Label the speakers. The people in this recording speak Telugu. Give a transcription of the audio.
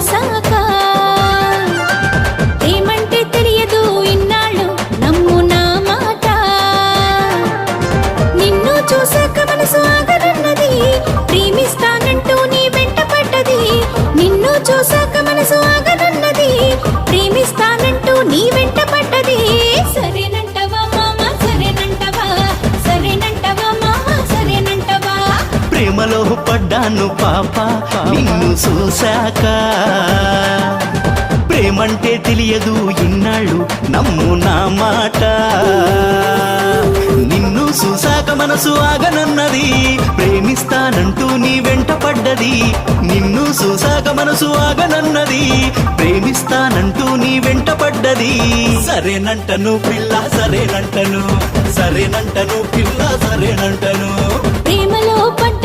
Speaker 1: చూసాక ఏమంటే తెలియదు ఇన్నాళ్ళు నమ్ము నా మాట నిన్ను చూసాక మనసు ఆగనన్నది ప్రేమిస్తానంటూ నీ వెంట పడ్డది నిన్ను చూసాక మనసు ఆగనన్నది ప్రేమిస్తానంటూ నీ వెంట పడ్డది సరేనంటవా మామ సరేనంటవా సరేనంటవా మామ సరేనంటవా
Speaker 2: ప్రేమలో పడ్డాను పాప నిన్ను చూశాక ప్రేమంటే తెలియదు ఇన్నాళ్ళు నమ్ము నా మాట నిన్ను చూశాక మనసు ఆగనన్నది ప్రేమిస్తానంటూ నీ వెంట పడ్డది నిన్ను చూశాక మనసు ఆగనన్నది ప్రేమిస్తానంటూ నీ వెంట పడ్డది సరేనంటను పిల్ల సరేనంటను సరేనంటను పిల్ల సరేనంటను